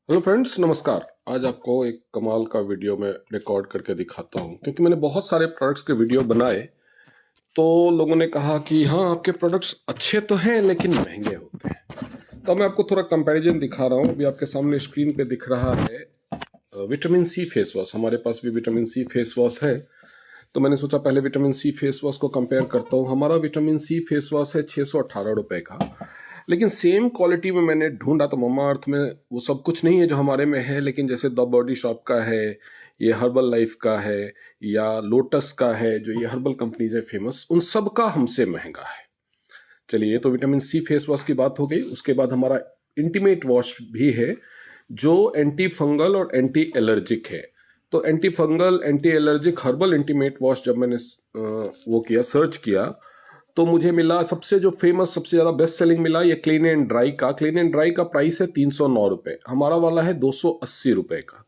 Hello friends, नमस्कार। आज आपको एक कमाल का वीडियो में रिकॉर्ड करके दिखाता हूँ क्योंकि मैंने बहुत सारे प्रोडक्ट्स के वीडियो बनाए। तो लोगों ने कहा कि हाँ, आपके प्रोडक्ट्स अच्छे तो हैं लेकिन महंगे होते हैं। तो मैं आपको थोड़ा कंपैरिजन दिखा रहा हूँ। अभी आपके सामने स्क्रीन पे दिख रहा है विटामिन सी फेस वॉश। हमारे पास भी विटामिन सी फेस वॉश है, तो मैंने सोचा पहले विटामिन सी फेस वॉश को कंपेयर करता हूँ। हमारा विटामिन सी फेस वॉश है 618 रुपए का, लेकिन सेम क्वालिटी में मैंने ढूंढा तो मम्मा अर्थ में वो सब कुछ नहीं है जो हमारे में है। लेकिन जैसे द बॉडी शॉप का है, ये हर्बल लाइफ का है, या लोटस का है, जो ये हर्बल कंपनीज है फेमस, उन सब का हमसे महंगा है। चलिए, ये तो विटामिन सी फेस वॉश की बात हो गई। उसके बाद हमारा इंटीमेट वॉश भी है जो एंटी फंगल और एंटी एलर्जिक है। तो anti fungal anti allergic herbal intimate wash जब मैंने वो किया, सर्च किया, तो मुझे मिला सबसे जो फेमस, सबसे ज्यादा बेस्ट सेलिंग मिला ये क्लीन एंड ड्राई का। क्लीन एंड ड्राई का प्राइस है 309 रुपए, हमारा वाला है 280 रुपए का।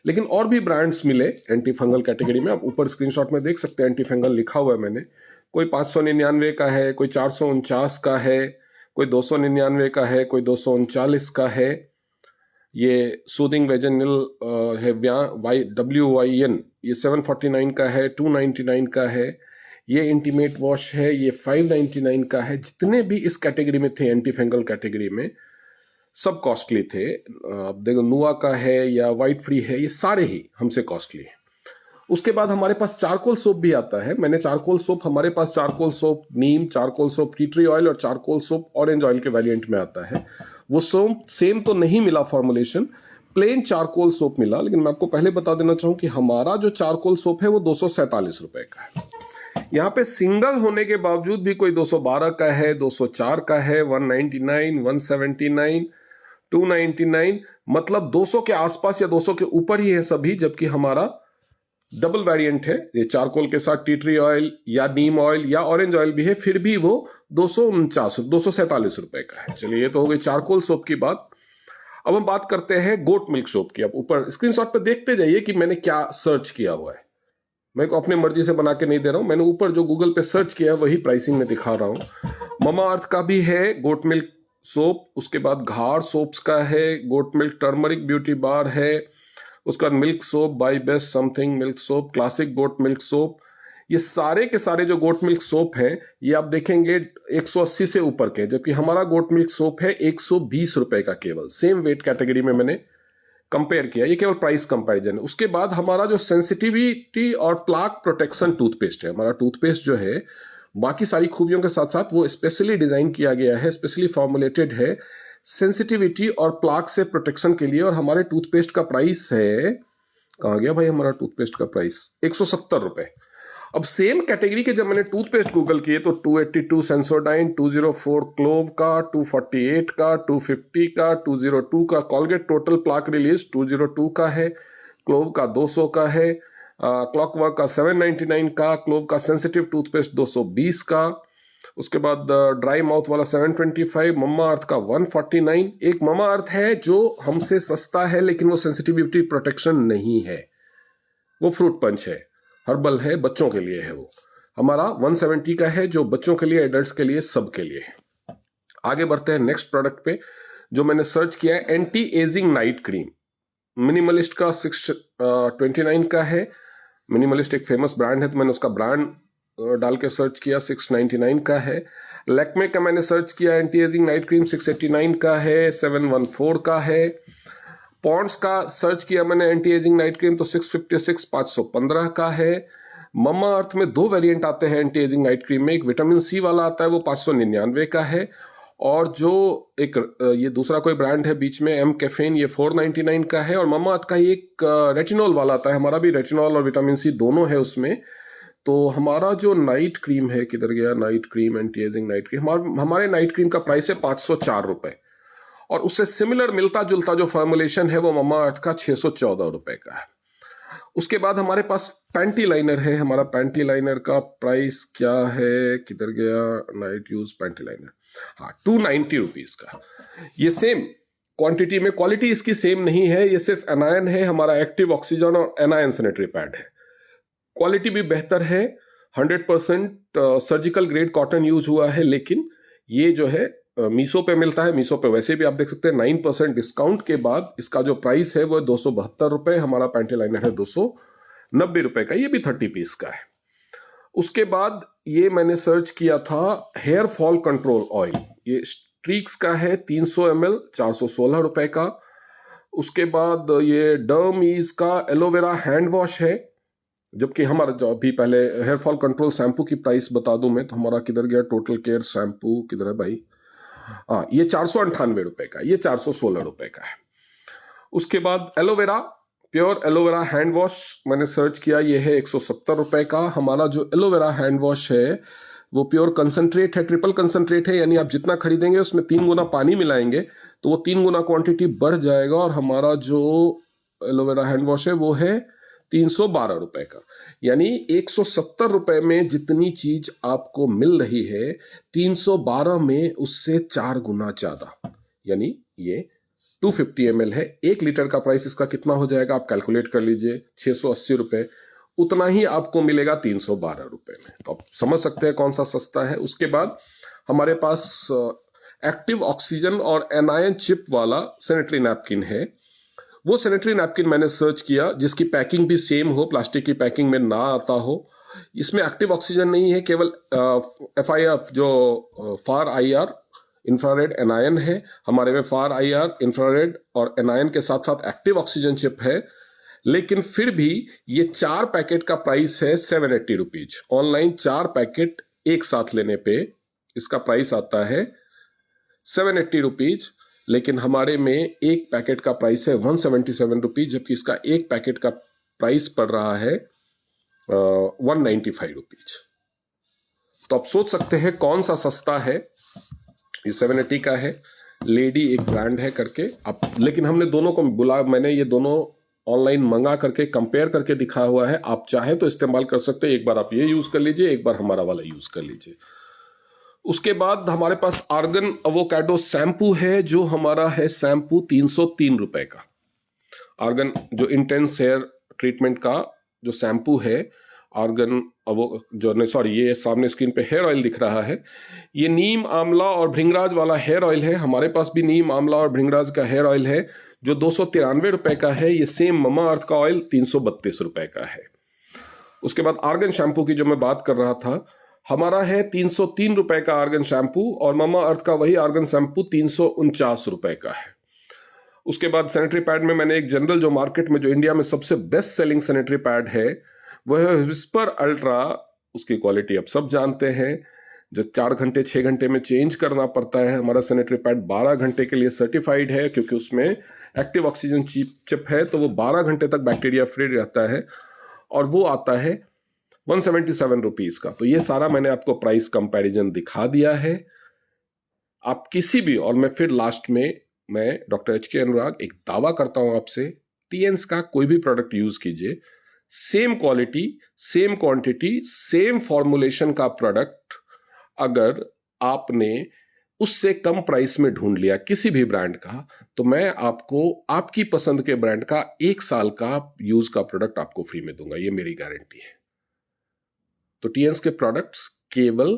लेकिन और भी ब्रांड्स मिले एंटी फंगल कैटेगरी में। आप ऊपर स्क्रीनशॉट में देख सकते हैं, एंटी फंगल लिखा हुआ है मैंने। कोई 599 का है, कोई 449 का है, कोई 299 का है, कोई 239 का है। ये सूदिंग वेजेनल है WYN, ये 749 का है, 299 का है। ये इंटीमेट वॉश है, ये 599 का है। जितने भी इस कैटेगरी में थे, एंटी फंगल कैटेगरी में, सब कॉस्टली थे। आप देखो, नुआ का है या वाइट फ्री है, ये सारे ही हमसे कॉस्टली है। उसके बाद हमारे पास चारकोल सोप भी आता है। मैंने चारकोल सोप, हमारे पास charcoal soap neem, charcoal soap tea tree oil और चारकोल सोप ऑरेंज ऑयल के वेरिएंट में आता है। वो सोप सेम तो नहीं मिला फॉर्मुलेशन, प्लेन चारकोल सोप मिला। लेकिन मैं आपको पहले बता देना चाहूं कि हमारा जो चारकोल सोप है वो 247 रुपए का है। यहाँ पे सिंगल होने के बावजूद भी कोई 212 का है, 204 का है, 199, 179, 299, मतलब 200 के आसपास या 200 के ऊपर ही है सभी। जबकि हमारा डबल वेरिएंट है, ये चारकोल के साथ टी ट्री ऑयल या नीम ऑयल या ऑरेंज ऑयल भी है, फिर भी वो 247 रुपए का है। चलिए, ये तो हो गई चारकोल सोप की बात। अब हम बात करते हैं गोट मिल्क सोप की। अब ऊपर स्क्रीनशॉट पे देखते जाइए कि मैंने क्या सर्च किया हुआ है। मैं को अपनी मर्जी से बना के नहीं दे रहा हूं, मैंने ऊपर जो गूगल पे सर्च किया है वही प्राइसिंग में दिखा रहा हूं। ममा अर्थ का भी है गोट मिल्क सोप, उसके बाद घार सोप्स का है, goat milk turmeric beauty bar है, उसका milk soap by best something milk soap, classic goat milk soap. ये सारे के सारे जो गोट मिल्क सोप है, ये आप देखेंगे 180 से ऊपर के, जबकि हमारा गोट मिल्क सोप है 120 रुपए का केवल। सेम वेट कैटेगरी में मैंने कंपेयर किया, ये केवल प्राइस कंपैरिजन है। उसके बाद हमारा जो सेंसिटिविटी और प्लाक प्रोटेक्शन टूथपेस्ट है, हमारा टूथपेस्ट जो है बाकी सारी खूबियों के साथ साथ वो स्पेशली डिजाइन किया गया है, स्पेशली फॉर्मुलेटेड है सेंसिटिविटी और प्लाक से प्रोटेक्शन के लिए। और हमारे टूथपेस्ट का प्राइस है, कहाँ गया भाई हमारा टूथपेस्ट का प्राइस, 170 रुपए। अब सेम कैटेगरी के जब मैंने टूथपेस्ट गूगल किए तो 282 सेंसोडाइन, 204 क्लोव का, 248 का, 250 का, 202 का कॉलगेट टोटल प्लाक रिलीज 202 का है, क्लोव का 200 का है, क्लॉकवर्क का 799 का, क्लोव का सेंसिटिव टूथपेस्ट 220 का, उसके बाद ड्राई माउथ वाला 725, मम्मा अर्थ का 149। एक मम्मा अर्थ है जो हमसे सस्ता है लेकिन वो सेंसिटिविटी प्रोटेक्शन नहीं है, वो फ्रूट पंच है, हर्बल है, बच्चों के लिए है। वो हमारा 170 का है जो बच्चों के लिए, एडल्ट्स के लिए, सब के लिए है। आगे बढ़ते हैं नेक्स्ट प्रोडक्ट पे जो मैंने सर्च किया है, anti ageing night cream. Minimalist का 629 का है। मिनिमलिस्ट एक फेमस ब्रांड है तो मैंने उसका ब्रांड डाल के सर्च किया, 699 का है। लैक्मे का मैंने सर्च किया, एंटी एजिंग नाइट क्रीम 689 का है, 714 का है। पॉन्ड्स का सर्च किया मैंने, एंटी एजिंग नाइट क्रीम, तो 656 515 का है। मम्मा अर्थ में दो वेरिएंट आते हैं एंटी एजिंग नाइट क्रीम में, एक विटामिन सी वाला आता है वो 599 का है, और जो एक ये दूसरा कोई ब्रांड है बीच में, एम कैफेन, ये 499 का है। और मम्मा अर्थ का ही एक रेटिनॉल वाला आता है, हमारा भी रेटिनॉल और विटामिन सी दोनों है उसमें। तो हमारा जो नाइट क्रीम है, किधर गया night cream, anti ageing night cream, हमारे नाइट क्रीम का प्राइस है 504 रुपए। और उससे सिमिलर मिलता जुलता जो फॉर्मुलेशन है वो मम्मा अर्थ का 614 रुपए का है। उसके बाद हमारे पास पैंटी लाइनर है। हमारा पैंटी लाइनर का प्राइस क्या है, किधर गया नाइट यूज पैंटी लाइनर, हाँ 290 रुपीज का। ये सेम क्वांटिटी में, क्वालिटी इसकी सेम नहीं है, ये सिर्फ एनायन है, हमारा एक्टिव ऑक्सीजन और एनायन सैनिटरी पैड है। क्वालिटी भी बेहतर है, 100% सर्जिकल ग्रेड कॉटन यूज हुआ है, लेकिन ये जो है मीशो पे मिलता है, मीशो पे वैसे भी आप देख सकते हैं 9% डिस्काउंट के बाद इसका जो प्राइस है वो 272 रुपये, हमारा पैंटी लाइनर है 290 रुपये का, ये भी 30 पीस का है। उसके बाद ये मैंने सर्च किया था हेयर फॉल कंट्रोल ऑयल, ये स्ट्रीक्स का है 300 ml 416 रुपये का। उसके बाद ये डर्मीज का एलोवेरा हैंड वॉश है, जबकि हमारा जो अभी पहले हेयर फॉल कंट्रोल शैम्पू की प्राइस बता दूं मैं, तो हमारा किधर गया, टोटल केयर शैम्पू किधर है भाई, हाँ ये 498 रुपये का, ये 416 रुपये का है। उसके बाद aloe vera, pure aloe vera hand wash मैंने सर्च किया, ये है 170 रुपये का। हमारा जो एलोवेरा हैंड वॉश है वो प्योर कंसंट्रेट है, ट्रिपल कंसंट्रेट है, यानी आप जितना खरीदेंगे उसमें 3 गुना पानी मिलाएंगे तो वो 3 गुना क्वांटिटी बढ़ जाएगा, और हमारा जो एलोवेरा हैंड वॉश है वो है 312 रुपए का। यानी 170 रुपए में जितनी चीज आपको मिल रही है 312 में उससे 4 गुना ज्यादा, यानी ये 250 ml है। 1 लीटर का प्राइस इसका कितना हो जाएगा आप कैलकुलेट कर लीजिए, 680 रुपए, उतना ही आपको मिलेगा 312 रुपए में। तो आप समझ सकते हैं कौन सा सस्ता है। उसके बाद हमारे पास एक्टिव ऑक्सीजन और एनायन चिप वाला सैनिटरी नैपकिन है। वो सैनिटरी नैपकिन मैंने सर्च किया जिसकी पैकिंग भी सेम हो, प्लास्टिक की पैकिंग में ना आता हो। इसमें एक्टिव ऑक्सीजन नहीं है, केवल FIR जो फार IR इंफ्रारेड एनायन है। हमारे में फार IR इंफ्रारेड और एनायन के साथ साथ एक्टिव ऑक्सीजन चिप है, लेकिन फिर भी ये 4 पैकेट का प्राइस है 780 रुपीज। ऑनलाइन 4 पैकेट एक साथ लेने पे इसका प्राइस आता है 780 रुपीज, लेकिन हमारे में एक पैकेट का प्राइस है 177 रुपीज, जबकि इसका एक पैकेट का प्राइस पड़ रहा है 195 रुपीज। तो आप सोच सकते हैं कौन सा सस्ता है। ये 780 का है, लेडी एक ब्रांड है करके आप, लेकिन हमने दोनों को मैंने ये दोनों ऑनलाइन मंगा करके कंपेयर करके दिखा हुआ है। आप चाहे तो इस्तेमाल कर सकते हैं, एक बार आप ये यूज कर लीजिए, एक बार हमारा वाला यूज कर लीजिए। उसके बाद हमारे पास आर्गन एवोकाडो शैम्पू है, जो हमारा है शैम्पू 303 रुपए का। आर्गन जो इंटेंस हेयर ट्रीटमेंट का जो शैम्पू है, आर्गन ये सामने स्क्रीन पे हेयर ऑयल दिख रहा है, ये नीम आंवला और भृंगराज वाला हेयर ऑयल है। हमारे पास भी नीम आंवला और भृंगराज का हेयर ऑयल है जो 293 रुपए का है। ये सेम ममा अर्थ का ऑयल 332 रुपए का है। उसके बाद आर्गन शैम्पू की जो मैं बात कर रहा था, हमारा है 303 रुपए का आर्गन शैम्पू, और ममा अर्थ का वही आर्गन शैम्पू 349 रुपए का है। उसके बाद सैनिटरी पैड में मैंने एक जनरल जो मार्केट में जो इंडिया में सबसे बेस्ट सेलिंग सैनिटरी पैड है वह है विस्पर अल्ट्रा। उसकी क्वालिटी आप सब जानते हैं, जो 4 घंटे 6 घंटे में चेंज करना पड़ता है। हमारा सैनिटरी पैड 12 घंटे के लिए सर्टिफाइड है, क्योंकि उसमें एक्टिव ऑक्सीजन चिप है, तो वो 12 घंटे तक बैक्टीरिया फ्री रहता है, और वो आता है 177 रुपीज का। तो ये सारा मैंने आपको प्राइस कंपैरिजन दिखा दिया है। आप किसी भी, और मैं फिर लास्ट में मैं डॉक्टर HK अनुराग एक दावा करता हूं आपसे, TNS का कोई भी प्रोडक्ट यूज कीजिए, same quality, same quantity, same formulation का प्रोडक्ट अगर आपने उससे कम प्राइस में ढूंढ लिया किसी भी ब्रांड का, तो मैं आपको आपकी पसंद के ब्रांड का 1 साल का यूज का प्रोडक्ट आपको फ्री में दूंगा, ये मेरी गारंटी है। तो TNS के प्रोडक्ट्स केवल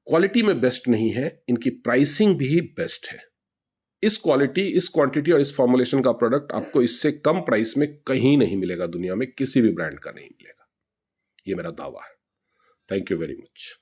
क्वालिटी में बेस्ट नहीं है, इनकी प्राइसिंग भी बेस्ट है। इस क्वालिटी, इस क्वांटिटी और इस फॉर्मुलेशन का प्रोडक्ट आपको इससे कम प्राइस में कहीं नहीं मिलेगा, दुनिया में किसी भी ब्रांड का नहीं मिलेगा, ये मेरा दावा है। Thank you very much.